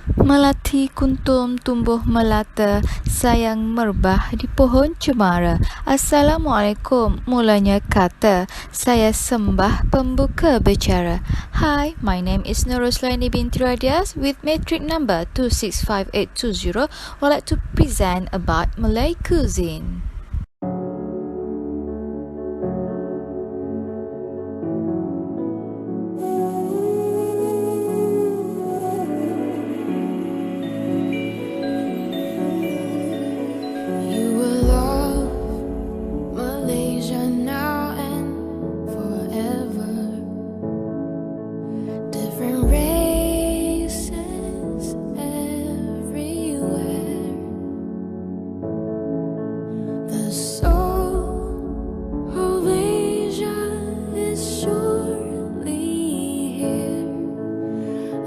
Melati kuntum tumbuh melata, sayang merbah di pohon cemara. Assalamualaikum, mulanya kata, saya sembah pembuka bicara. Hi, my name is Nurroslaini Bt Radias with metric number 265820. Would like to present about Malay cuisine.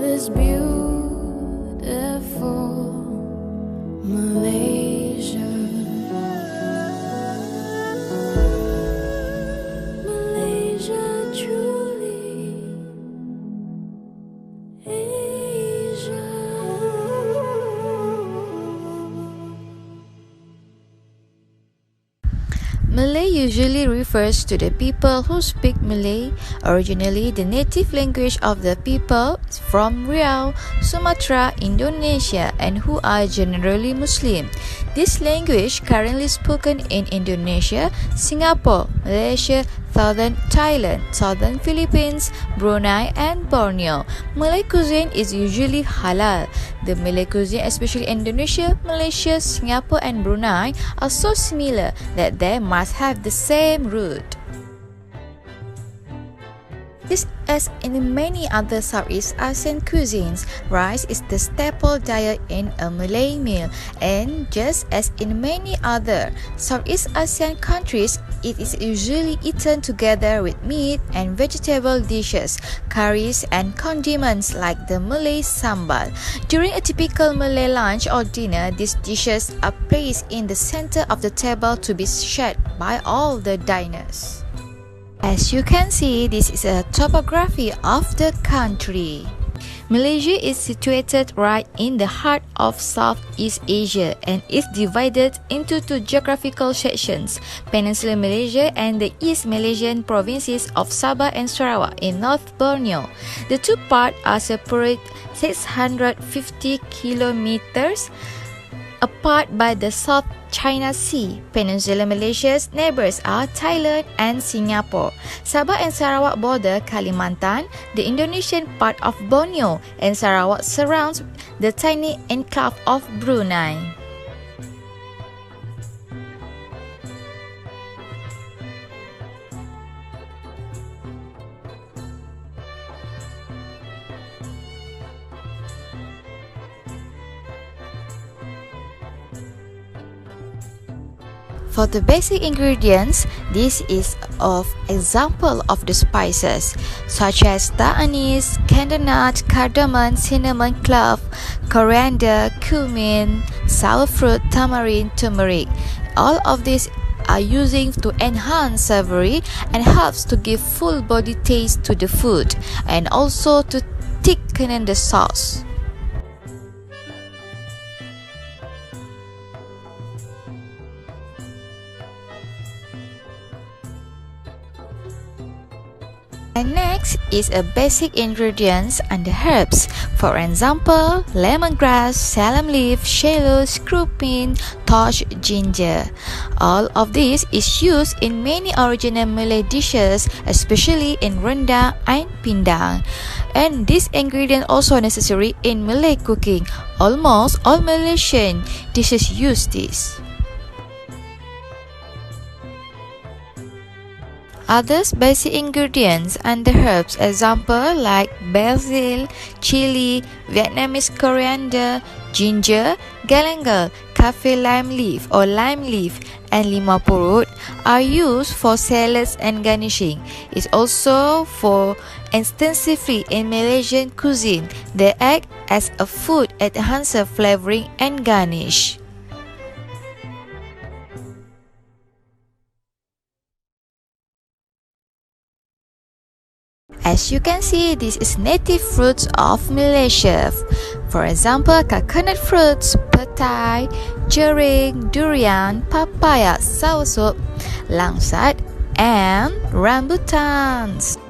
This beautiful Malaysia. Malaysia truly Asia. Malay usually refers to the people who speak Malay, originally the native language of the people from Riau, Sumatra, Indonesia, and who are generally Muslim. This language currently spoken in Indonesia, Singapore, Malaysia, southern Thailand, southern Philippines, Brunei, and Borneo. Malay cuisine is usually halal. The Malay cuisine, especially Indonesia, Malaysia, Singapore, and Brunei, are so similar that they must have the same root. Just as in many other Southeast Asian cuisines, rice is the staple diet in a Malay meal, and just as in many other Southeast Asian countries, it is usually eaten together with meat and vegetable dishes, curries, and condiments like the Malay sambal. During a typical Malay lunch or dinner, these dishes are placed in the center of the table to be shared by all the diners. As you can see, this is a topography of the country. Malaysia is situated right in the heart of Southeast Asia and is divided into two geographical sections, Peninsular Malaysia and the East Malaysian provinces of Sabah and Sarawak in North Borneo. The two parts are separate 650 kilometers apart by the South China Sea. Peninsular Malaysia's neighbors are Thailand and Singapore. Sabah and Sarawak border Kalimantan, the Indonesian part of Borneo, and Sarawak surrounds the tiny enclave of Brunei. For the basic ingredients, this is of example of the spices such as star anise, candlenut, cardamom, cinnamon, clove, coriander, cumin, sour fruit, tamarind, turmeric. All of these are using to enhance savory and helps to give full body taste to the food and also to thicken the sauce. And next is a basic ingredients and the herbs. For example, lemongrass, salam leaf, shallot, cumin, torch, ginger. All of this is used in many original Malay dishes, especially in rendang and pindang. And this ingredient also necessary in Malay cooking. Almost all Malaysian dishes use this. Others basic ingredients and the herbs, example like basil, chili, Vietnamese coriander, ginger, galangal, kaffir lime leaf or lime leaf, and limau purut are used for salads and garnishing. It's also for extensively in Malaysian cuisine. They act as a food enhancer, flavoring and garnish. As you can see, this is native fruits of Malaysia. For example, coconut fruits, petai, jering, durian, papaya, soursop, langsat, and rambutans.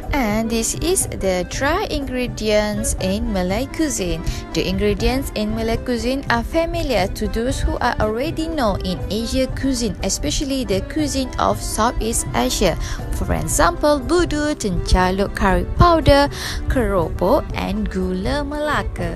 And this is the dry ingredients in Malay cuisine. The ingredients in Malay cuisine are familiar to those who are already known in Asia cuisine, especially the cuisine of Southeast Asia. For example, budu, cencaluk curry powder, keropok, and gula Melaka.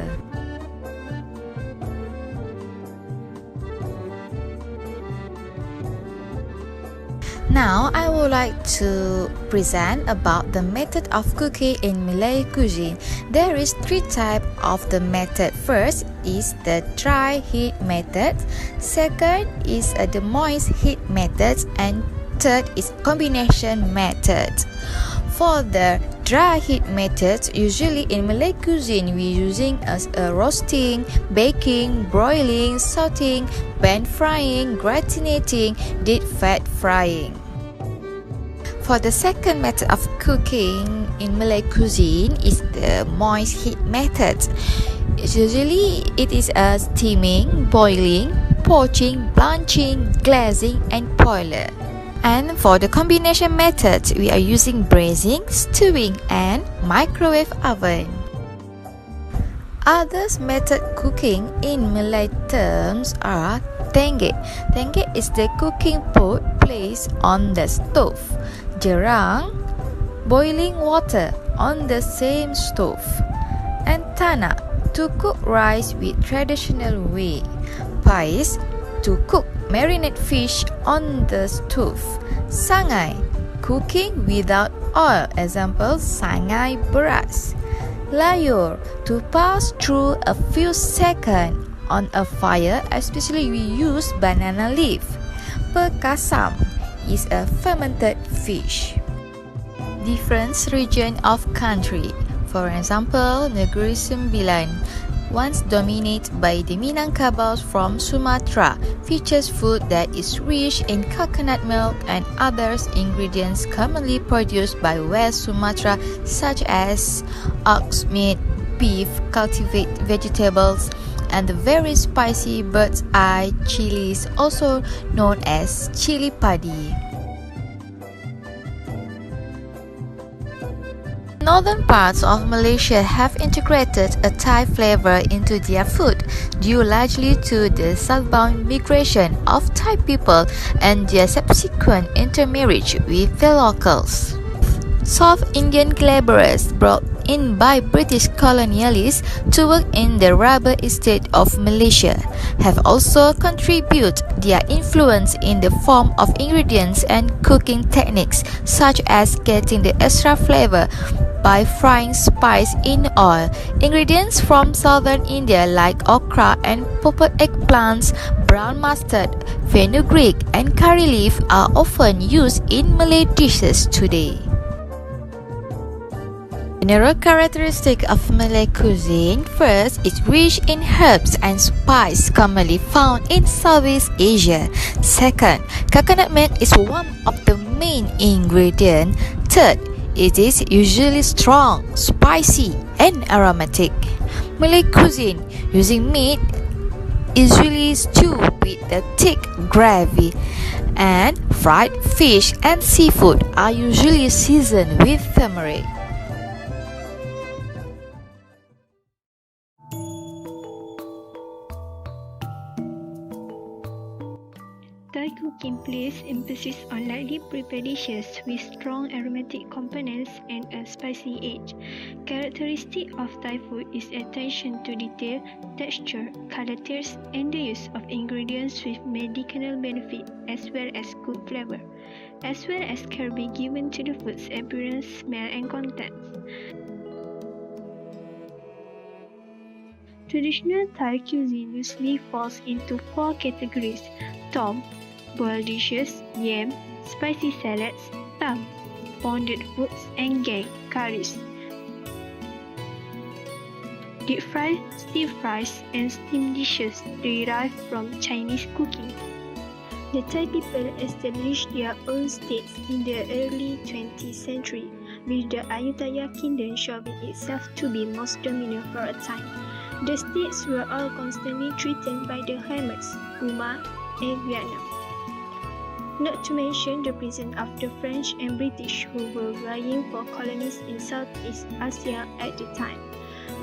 Now, I would like to present about the method of cooking in Malay cuisine. There is 3 types of the method. First is the dry heat method. Second is the moist heat method. And third is combination method. For the dry heat method, usually in Malay cuisine, we using as a roasting, baking, broiling, sauteing, pan frying, gratinating, deep fat frying. For the second method of cooking in Malay cuisine is the moist heat method. Usually, it is a steaming, boiling, poaching, blanching, glazing, and boiler. And for the combination method, we are using braising, stewing, and microwave oven. Other method cooking in Malay terms are tenggek. Tenggek is the cooking pot placed on the stove. Jerang, boiling water on the same stove. And tanah, to cook rice with traditional way. Pais, to cook marinate fish on the stove. Sangai, cooking without oil, example sangai beras. Layur, to pass through a few seconds on a fire, especially we use banana leaf. Perkasam is a fermented fish. Different region of country. For example, Negeri Sembilan, once dominated by the Minangkabau from Sumatra, features food that is rich in coconut milk and other ingredients commonly produced by West Sumatra, such as ox meat, beef, cultivated vegetables, and the very spicy bird's eye chilies, also known as chili padi. Northern parts of Malaysia have integrated a Thai flavor into their food, due largely to the southbound migration of Thai people and their subsequent intermarriage with the locals. South Indian laborers brought in by British colonialists to work in the rubber estate of Malaysia have also contributed their influence in the form of ingredients and cooking techniques, such as getting the extra flavor by frying spice in oil. Ingredients from southern India like okra and purple eggplants, brown mustard, fenugreek, and curry leaf are often used in Malay dishes today. General characteristic of Malay cuisine: first, it's rich in herbs and spices commonly found in Southeast Asia. Second, coconut milk is one of the main ingredients. Third, it is usually strong, spicy, and aromatic. Malay cuisine using meat, usually stew with a thick gravy, and fried fish and seafood are usually seasoned with turmeric. Thai cooking places emphasis on lightly prepared dishes with strong aromatic components and a spicy edge. Characteristic of Thai food is attention to detail, texture, color taste, and the use of ingredients with medicinal benefit as well as good flavor, as well as care be given to the food's appearance, smell, and contents. Traditional Thai cuisine usually falls into 4 categories: tom, boiled dishes, yam, spicy salads, tam, pounded foods, and gang, curries. Deep fried, stir fries, and steamed dishes derive from Chinese cooking. The Thai people established their own states in the early 20th century. with the Ayutthaya kingdom showing itself to be most dominant for a time. The states were all constantly threatened by the Hammads, Burma, and Vietnam. Not to mention the presence of the French and British who were vying for colonies in Southeast Asia at the time.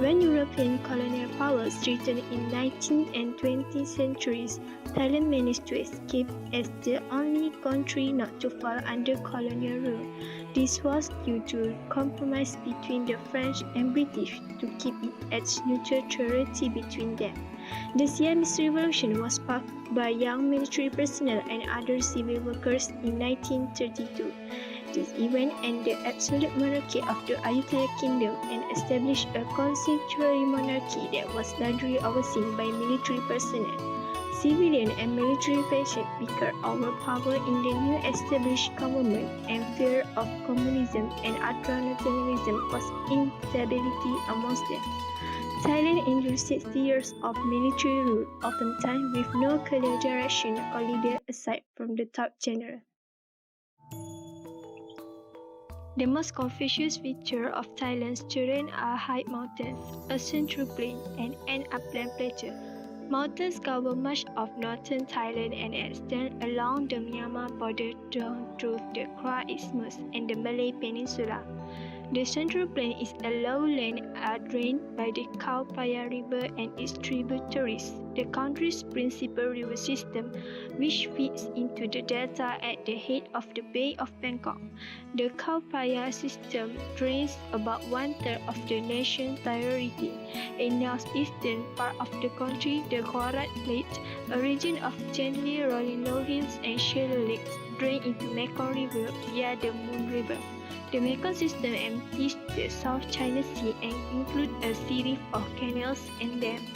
When European colonial powers threatened in 19th and 20th centuries, Thailand managed to escape as the only country not to fall under colonial rule. This was due to a compromise between the French and British to keep it at neutrality between them. The Siamese Revolution was sparked by young military personnel and other civil workers in 1932. This event ended the absolute monarchy of the Ayutthaya kingdom and established a constitutional monarchy that was largely overseen by military personnel. Civilian and military factions became overpowered in the new established government, and fear of communism and ultra-nationalism caused instability amongst them. Thailand endured 60 years of military rule, oftentimes with no clear direction or leader aside from the top general. The most conspicuous feature of Thailand's terrain are high mountains, a central plain, and an upland plateau. Mountains cover much of northern Thailand and extend along the Myanmar border down through the Kra Isthmus and the Malay Peninsula. The central plain is a lowland drained by the Khao Phraya River and its tributaries, the country's principal river system, which feeds into the delta at the head of the Bay of Bangkok. The Khao Phraya system drains about one-third of the nation's entirety. In northeastern part of the country, the Khorat Plate, a region of gently rolling low hills and shallow lakes, drain into Mekong River via the Moon River. The Mekong system empties the South China Sea and includes a series of canals and dams.